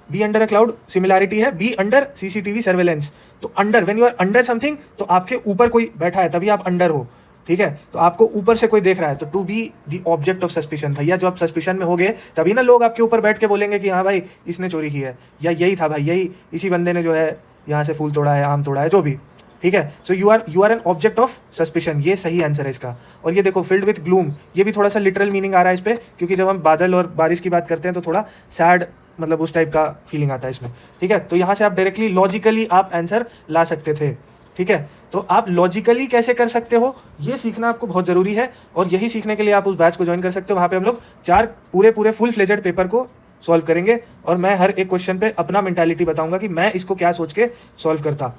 be under a cloud similarity है बी अंडर सीसीटीवी सर्वेलेंस। तो under, when you are under something तो आपके ऊपर कोई बैठा है तभी आप अंडर हो, ठीक है। तो आपको ऊपर से कोई देख रहा है, तो to be the object of suspicion. भैया जो आप सस्पिशन में होगे तभी ना लोग आपके ऊपर बैठ के बोलेंगे कि हाँ भाई इसने चोरी की है, या यही था भाई, यही इसी बंदे ने जो है यहाँ से फूल तोड़ा है, आम तोड़ा है, जो भी, ठीक है। So you are an object of suspicion, ये सही आंसर है इसका। और ये देखो फिल्ड विथ ग्लूम, ये भी थोड़ा सा लिटरल मीनिंग आ रहा है इस पे, क्योंकि जब हम बादल और बारिश की बात करते हैं तो थोड़ा सैड मतलब उस टाइप का फीलिंग आता है इसमें, ठीक है। तो यहाँ से आप डायरेक्टली लॉजिकली आप आंसर ला सकते थे, ठीक है। तो आप लॉजिकली कैसे कर सकते हो ये सीखना आपको बहुत ज़रूरी है, और यही सीखने के लिए आप उस बैच को ज्वाइन कर सकते हो। वहाँ पे हम लोग 4 पूरे फुल फ्लेजेड पेपर को सॉल्व करेंगे, और मैं हर एक क्वेश्चन पे अपना मेंटालिटी बताऊंगा कि मैं इसको क्या सोच के सॉल्व करता।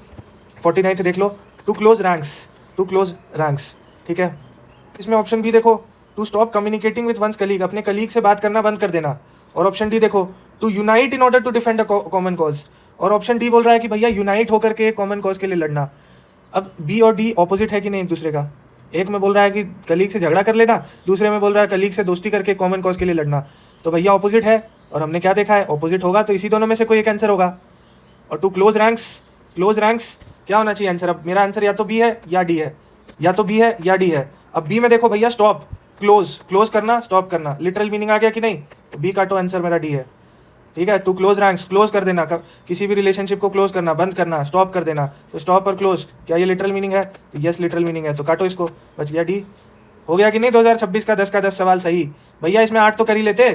49 देख लो, टू क्लोज रैंक्स, ठीक है। इसमें ऑप्शन भी देखो, to stop communicating with one's colleague, अपने कलीग से बात करना बंद कर देना। और ऑप्शन डी देखो, to unite in order to defend a common cause. और ऑप्शन डी बोल रहा है कि भैया यूनाइट होकर के एक कॉमन कॉज के लिए लड़ना। अब बी और डी ऑपोजिट है कि नहीं एक दूसरे का? एक में बोल रहा है कि कलीग से झगड़ा कर लेना, दूसरे में बोल रहा है कलीग से दोस्ती करके कॉमन कॉज के लिए लड़ना। तो भैया ऑपोजिट है, और हमने क्या देखा है, ऑपोजिट होगा तो इसी दोनों में से कोई एक आंसर होगा। और टू क्लोज रैंक्स क्या होना चाहिए आंसर? अब मेरा आंसर या तो बी है या डी है, या तो बी है या डी है। अब बी में देखो भैया स्टॉप, क्लोज करना, स्टॉप करना, लिटरल मीनिंग आ गया कि नहीं? तो बी काटो, आंसर मेरा डी है, ठीक है। टू क्लोज रैंक्स, क्लोज कर देना, किसी भी रिलेशनशिप को क्लोज करना, बंद करना, स्टॉप कर देना। तो स्टॉप और क्लोज क्या ये लिटरल मीनिंग है? तो यस लिटरल मीनिंग है, तो काटो इसको, बच गया डी। हो गया कि नहीं? 2026 का 10 का 10 सवाल सही। भैया इसमें 8 तो कर ही लेते,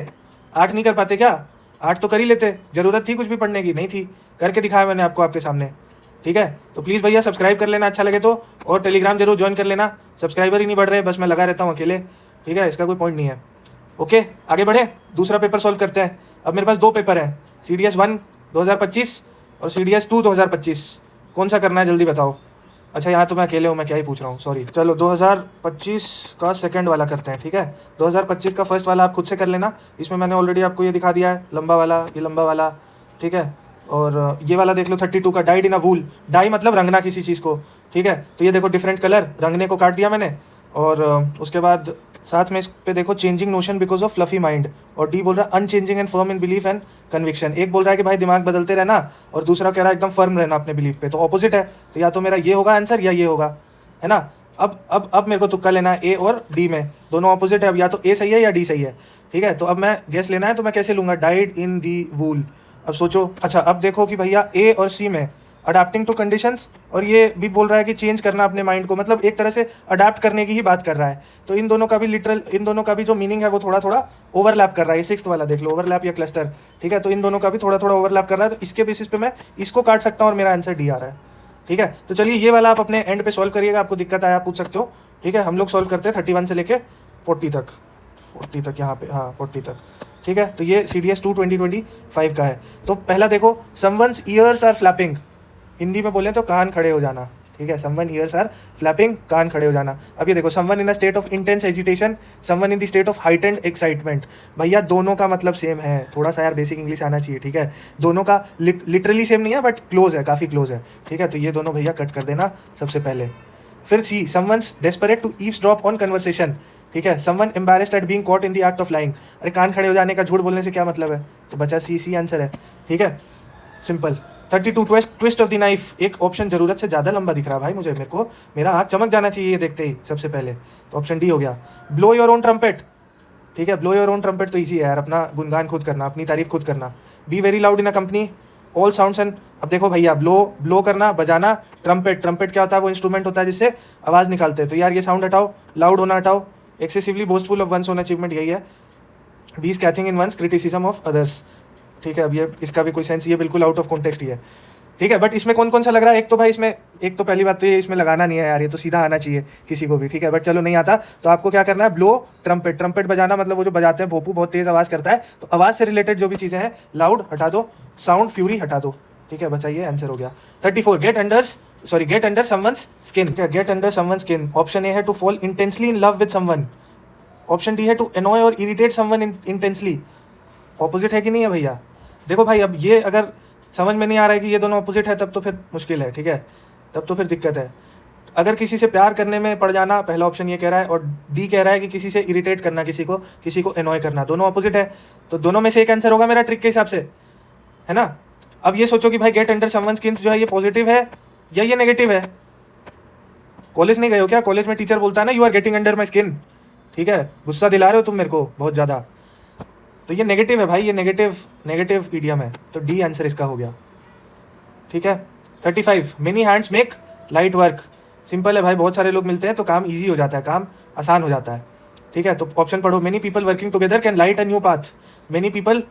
8 नहीं कर पाते क्या? 8 तो कर ही लेते, जरूरत थी कुछ भी पढ़ने की? नहीं थी, करके दिखाया मैंने आपको आपके सामने, ठीक है। तो प्लीज़ भैया सब्सक्राइब कर लेना अच्छा लगे तो, और टेलीग्राम जरूर ज्वाइन कर लेना। सब्सक्राइबर ही नहीं बढ़ रहे, बस मैं लगा रहता हूँ अकेले, ठीक है, इसका कोई पॉइंट नहीं है। ओके आगे बढ़े, दूसरा पेपर सॉल्व करते हैं। अब मेरे पास 2 पेपर हैं, CDS 1 2025 और CDS 2 2025। कौन सा करना है जल्दी बताओ। अच्छा यहाँ तो मैं अकेले हूँ, मैं क्या ही पूछ रहा हूँ, सॉरी। चलो 2025 का सेकंड वाला करते हैं, ठीक है। 2025 का फर्स्ट वाला आप खुद से कर लेना, इसमें मैंने ऑलरेडी आपको ये दिखा दिया है, लंबा वाला, ये लंबा वाला, ठीक है। और ये वाला देख लो 32 का, died in a wool, die मतलब रंगना किसी चीज़ को, ठीक है। तो ये देखो डिफरेंट कलर, रंगने को काट दिया मैंने। और उसके बाद साथ में इस पे देखो changing notion because of fluffy mind, और डी बोल रहा है unchanging and firm in belief and conviction. एक बोल रहा है कि भाई दिमाग बदलते रहना, और दूसरा कह रहा है एकदम फर्म रहना अपने बिलीफ पे। तो ऑपोजिट है, तो या तो मेरा ये होगा आंसर या ये होगा, है ना। अब मेरे को तुक्का लेना है ए और डी में, दोनों ऑपोजिट है। अब या तो ए सही है या डी सही है, ठीक है। तो अब मैं गेस लेना है, तो मैं कैसे लूँगा? डाइड इन दी वूल। अब सोचो, अच्छा अब देखो कि भैया ए और सी में अडाप्टिंग टू कंडीशंस, और ये भी बोल रहा है कि चेंज करना अपने माइंड को, मतलब एक तरह से अडाप्ट करने की ही बात कर रहा है। तो इन दोनों का भी लिटरल, इन दोनों का भी जो मीनिंग है वो थोड़ा थोड़ा ओवरलैप कर रहा है। ये 6th वाला देख लो, ओवरलैप या क्लस्टर, ठीक है। तो इन दोनों का भी थोड़ा थोड़ा ओवरलैप कर रहा है, तो इसके बेसिस पे मैं इसको काट सकता हूँ और मेरा आंसर डी आ रहा है, ठीक है। तो चलिए ये वाला आप अपने एंड पे सॉल्व करिएगा, आपको दिक्कत आया आप पूछ सकते हो, ठीक है। हम लोग सॉल्व करते हैं 31 से लेके 40 तक यहाँ पे, हाँ 40 तक, ठीक है। तो ये CDS 2 2025 का है। तो पहला देखो, someone's ears are flapping, Hindi में बोलें तो कान खड़े हो जाना, ठीक है। समवन ईयर्स आर फ्लैपिंग, कान खड़े हो जाना। अब ये देखो, someone in a state of intense agitation, someone in the state of heightened excitement. भैया दोनों का मतलब सेम है, थोड़ा सा यार बेसिक इंग्लिश आना चाहिए, ठीक है। दोनों का लिटरली सेम नहीं है, बट क्लोज है, काफ़ी क्लोज है, ठीक है। तो ये दोनों भैया कट कर देना सबसे पहले। फिर C, someone's desperate to eavesdrop on conversation, ठीक है। Someone embarrassed at being caught in the act of lying. अरे कान खड़े हो जाने का झूठ बोलने से क्या मतलब है? तो बचा सी आंसर है, ठीक है, simple. 32 twist of the knife, एक ऑप्शन जरूरत से ज़्यादा लंबा दिख रहा है भाई मुझे, मेरे को मेरा आँख चमक जाना चाहिए ये देखते ही सबसे पहले। तो ऑप्शन डी हो गया। ब्लो योर ओन ट्रम्पेट, ठीक है। ब्लो योर ओन ट्रम्पेट तो ईजी है यार, अपना गुणगान खुद करना, अपनी तारीफ खुद करना। Be very loud in a company, all sounds and, अब देखो भैया ब्लो करना, बजाना, ट्रम्पेट क्या होता है? वो इंस्ट्रूमेंट होता है जिससे आवाज़ निकालते हैं। तो यार ये साउंड हटाओ, लाउड होना हटाओ, excessively boastful of one's own achievement, यही है। Be scathing in one's criticism of others. ठीक है, अब ये इसका भी कोई सेंस, ये बिल्कुल आउट ऑफ कॉन्टेक्स्ट ही है। ठीक है, बट इसमें कौन कौन सा लग रहा है? एक तो भाई इसमें, एक तो पहली बात तो ये इसमें लगाना नहीं है यार, ये तो सीधा आना चाहिए किसी को भी। ठीक है, बट चलो नहीं आता तो आपको क्या करना है, ब्लो ट्रम्पेट। ट्रम्पेट बजाना मतलब वो जो बजाते हैं भोपू, बहुत तेज आवाज़ करता है, तो आवाज़ से रिलेटेड जो भी चीज़ें हैं, लाउड हटा दो, साउंड फ्यूरी हटा दो। ठीक है, बचाइए, आंसर हो गया 34। Get under someone's skin. Get under someone skin, option A है to fall intensely in love with someone, option D है टू एनॉय और इरिटेट समवन इंटेंसली। ऑपोजिट है कि नहीं है भैया? देखो भाई, अब ये अगर समझ में नहीं आ रहा है कि ये दोनों अपोजिट है, तब तो फिर मुश्किल है। ठीक है, तब तो फिर दिक्कत है। अगर किसी से प्यार करने में पड़ जाना, पहला ऑप्शन ये कह रहा है, और डी कह रहा है कि किसी से इरिटेट करना, किसी को एनॉय करना, दोनों अपोजिट है, तो दोनों में से एक आंसर होगा मेरा ट्रिक के हिसाब से, है ना। अब ये सोचो कि भाई गेट अंडर समवन स्किन जो है ये पॉजिटिव है या ये नेगेटिव है। कॉलेज नहीं गए हो क्या? कॉलेज में टीचर बोलता है ना, you are getting under my skin. ठीक है, गुस्सा दिला रहे हो तुम मेरे को बहुत ज़्यादा, तो ये नेगेटिव है भाई, ये नेगेटिव ईडियम है, तो डी आंसर इसका हो गया। ठीक है, 35। Many hands make light work. Simple है भाई, बहुत सारे लोग मिलते हैं तो काम इजी हो जाता है, काम आसान हो जाता है। ठीक है, तो ऑप्शन पढ़ो। Many people working together can light a new path. Many people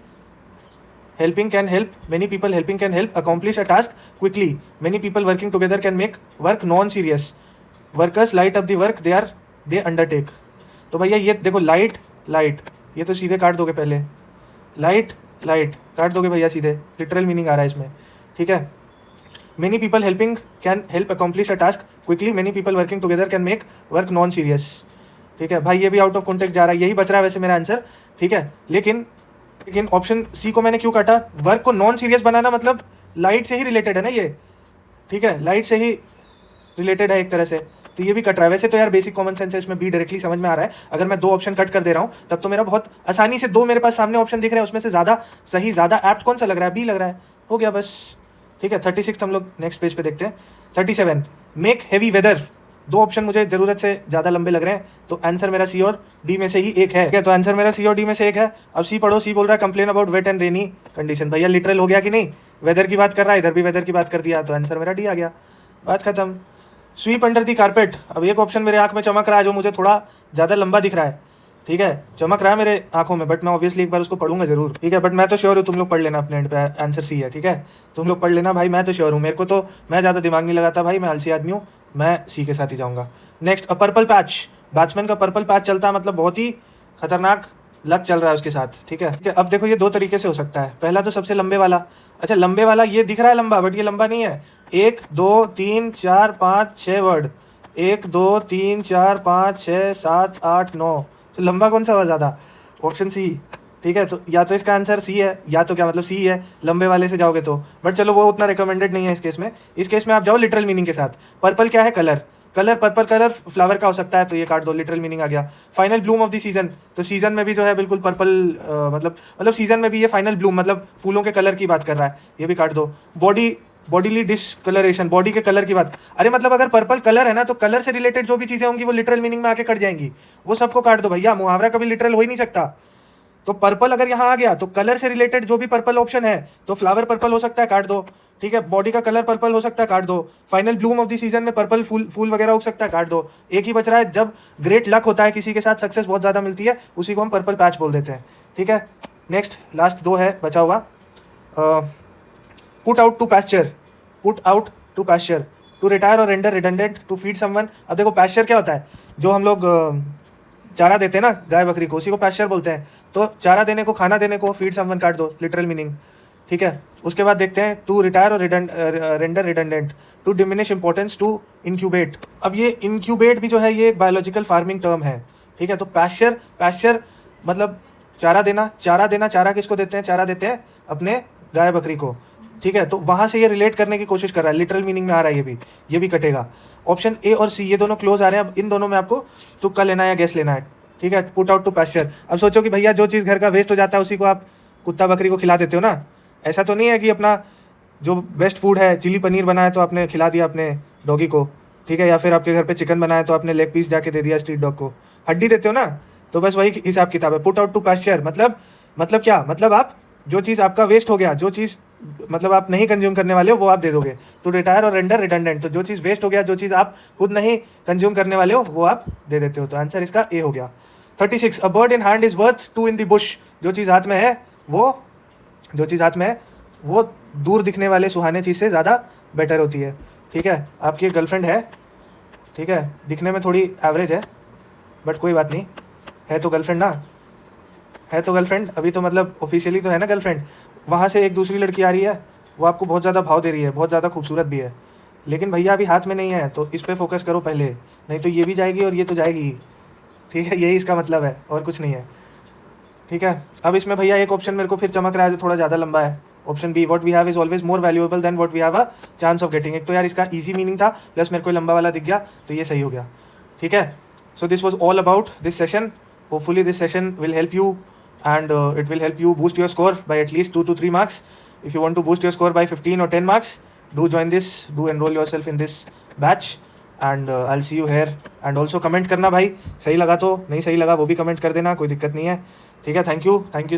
helping can help accomplish a task quickly. Many people working together can make work non serious. Workers light up the work they undertake. तो भैया ये देखो, light ये तो सीधे काट दोगे, पहले लाइट काट दोगे भैया सीधे, लिटरल मीनिंग आ रहा है इसमें। ठीक है, many people helping can help accomplish a task quickly, many people working together can make work non serious. ठीक है भाई, ये भी आउट ऑफ कॉन्टेक्स्ट जा रहा है, यही बच रहा है वैसे मेरा आंसर। ठीक है, लेकिन ऑप्शन सी को मैंने क्यों काटा? वर्क को नॉन सीरियस बनाना मतलब लाइट से ही रिलेटेड है ना ये। ठीक है, लाइट से ही रिलेटेड है एक तरह से, तो ये भी कट रहा है। वैसे तो यार बेसिक कॉमन सेंस है, इसमें बी डायरेक्टली समझ में आ रहा है। अगर मैं दो ऑप्शन कट कर दे रहा हूँ तब तो मेरा बहुत आसानी से दो मेरे पास सामने ऑप्शन दिख रहे हैं, उसमें से ज़्यादा सही, ज़्यादा एप्ट कौन सा लग रहा है? बी लग रहा है, हो गया बस। ठीक है, 36 हम लोग नेक्स्ट पेज पे देखते हैं। 37। Make heavy weather. दो ऑप्शन मुझे ज़रूरत से ज़्यादा लंबे लग रहे हैं, तो आंसर मेरा सी और डी में से ही एक है। ठीक है, तो आंसर मेरा सी और डी में से एक है। अब सी पढ़ो। सी बोल रहा है complain about wait and rainy condition. भैया लिटरल हो गया कि नहीं? वेदर की बात कर रहा है, इधर भी वेदर की बात कर दिया, तो आंसर मेरा डी आ गया, बात खत्म। SVEEP under the carpet. अब एक ऑप्शन मेरे आंख में चमक रहा है जो मुझे थोड़ा ज़्यादा लंबा दिख रहा है। ठीक है, चमक रहा है मेरे आंखों में, बट मैं ऑब्वियसली एक बार उसको पढ़ूंगा जरूर। ठीक है, बट मैं तो श्योर हूँ, तुम लोग पढ़ लेना अपने एंड पे, आंसर सी है। ठीक है, तुम लोग पढ़ लेना भाई, मैं तो श्योर हूँ। मेरे को तो, मैं ज़्यादा दिमाग नहीं लगाता भाई, मैं आलसी आदमी हूँ, मैं सी के साथ ही जाऊँगा। नेक्स्ट, अ पर्पल पैच। बैट्समैन का पर्पल पैच चलता है मतलब बहुत ही खतरनाक लक चल रहा है उसके साथ। ठीक है, अब देखो ये दो तरीके से हो सकता है। पहला तो सबसे लंबे वाला। अच्छा, लंबे वाला ये दिख रहा है लंबा, बट ये लंबा नहीं है। 1 2 3 4 5 6 वर्ड, 1 2 3 4 5 6 7 8 9, तो लंबा कौन सा हुआ ज़्यादा? Option C. ठीक है, तो या तो इसका आंसर सी है, या तो क्या मतलब सी है, लंबे वाले से जाओगे तो। बट चलो वो उतना रिकमेंडेड नहीं है इस केस में। इस केस में आप जाओ लिटरल मीनिंग के साथ। पर्पल क्या है? कलर। पर्पल कलर फ्लावर का हो सकता है, तो ये काट दो, लिटरल मीनिंग आ गया। Final Bloom of the season, तो सीजन में भी जो है बिल्कुल पर्पल, मतलब सीजन में भी ये फाइनल ब्लूम मतलब फूलों के कलर की बात कर रहा है, ये भी काट दो। बॉडीली डिसकलरेशन, बॉडी के कलर की बात। अरे मतलब अगर पर्पल कलर है ना, तो कलर से रिलेटेड जो भी चीज़ें होंगी वो लिटरल मीनिंग में आके कट जाएंगी, वो सबको काट दो भैया। मुहावरा कभी लिटरल हो ही नहीं सकता। तो पर्पल अगर यहाँ आ गया तो कलर से रिलेटेड जो भी पर्पल ऑप्शन है, तो फ्लावर पर्पल हो सकता है, काट दो। ठीक है, बॉडी का कलर पर्पल हो सकता है, काट दो। Final Bloom of the season में पर्पल फूल वगैरह हो सकता है, काट दो। एक ही बच रहा है, जब ग्रेट लक होता है किसी के साथ, सक्सेस बहुत ज़्यादा मिलती है, उसी को हम पर्पल पैच बोल देते हैं। ठीक है, नेक्स्ट लास्ट दो है बचा हुआ। Put out to pasture, to retire और render redundant, to feed someone. अब देखो पैस्चर क्या होता है? जो हम लोग चारा देते हैं ना गाय बकरी को, उसी को पैस्चर बोलते हैं। तो चारा देने को, खाना देने को, फीड समवन काट दो, लिटरल मीनिंग। ठीक है, उसके बाद देखते हैं टू रिटायर और render redundant, to diminish importance, to incubate. अब ये इंक्यूबेट भी जो है ये एक बायोलॉजिकल फार्मिंग टर्म है। ठीक है, तो पैस्चर मतलब चारा देना। चारा किसको देते हैं? चारा देते हैं अपने गाय बकरी को। ठीक है, तो वहाँ से ये रिलेट करने की कोशिश कर रहा है, लिटरल मीनिंग में आ रहा है, ये भी कटेगा। ऑप्शन ए और सी ये दोनों क्लोज आ रहे हैं। अब इन दोनों में आपको तुक्का लेना है या गैस लेना है। ठीक है, पुट आउट टू पैस्चर। अब सोचो कि भैया जो चीज़ घर का वेस्ट हो जाता है उसी को आप कुत्ता बकरी को खिला देते हो ना। ऐसा तो नहीं है कि अपना जो बेस्ट फूड है, चिली पनीर बनाया तो आपने खिला दिया अपने डॉगी को। ठीक है, या फिर आपके घर पे चिकन बनाया तो आपने लेग पीस जाके दे दिया स्ट्रीट डॉग को। हड्डी देते हो ना, तो बस वही हिसाब किताब है। पुट आउट टू पैस्चर मतलब क्या? मतलब आप जो चीज़ आपका वेस्ट हो गया, जो चीज़ मतलब आप नहीं कंज्यूम करने वाले हो, वो आप दे दोगे। तो रिटायर और रेंडर रिडंडेंट, तो जो चीज़ वेस्ट हो गया, जो चीज़ आप खुद नहीं कंज्यूम करने वाले हो, वो आप दे देते हो। तो आंसर इसका ए हो गया। 36, a bird in hand is worth 2 in the Bush. जो चीज़ हाथ में है वो दूर दिखने वाले सुहाने चीज़ से ज़्यादा बेटर होती है। ठीक है, आपकी एक गर्लफ्रेंड है, ठीक है, दिखने में थोड़ी एवरेज है बट कोई बात नहीं, है तो गर्लफ्रेंड ना, है तो गर्लफ्रेंड, अभी तो मतलब ऑफिशियली तो है ना गर्लफ्रेंड। वहाँ से एक दूसरी लड़की आ रही है, वो आपको बहुत ज़्यादा भाव दे रही है, बहुत ज़्यादा खूबसूरत भी है, लेकिन भैया अभी हाथ में नहीं है, तो इस पर फोकस करो पहले, नहीं तो ये भी जाएगी और ये तो जाएगी ही। ठीक है, यही इसका मतलब है और कुछ नहीं है। ठीक है, अब इसमें भैया एक ऑप्शन मेरे को फिर चमक रहा है जो थोड़ा ज़्यादा लंबा है, option B, what we have is always more valuable than what we have a chance of getting. एक तो यार इसका ईजी मीनिंग था, प्लस मेरे को लंबा वाला दिख गया तो ये सही हो गया। ठीक है, so this was all about this session. Hopefully this session will help you and it will help you boost your score by at least 2 to 3 marks. If you want to boost your score by 15 or 10 marks, do join this, do enroll yourself in this batch and I'll see you here. And also comment करना भाई, सही लगा तो, नहीं सही लगा वो भी कमेंट कर देना, कोई दिक्कत नहीं है। ठीक है, थैंक यू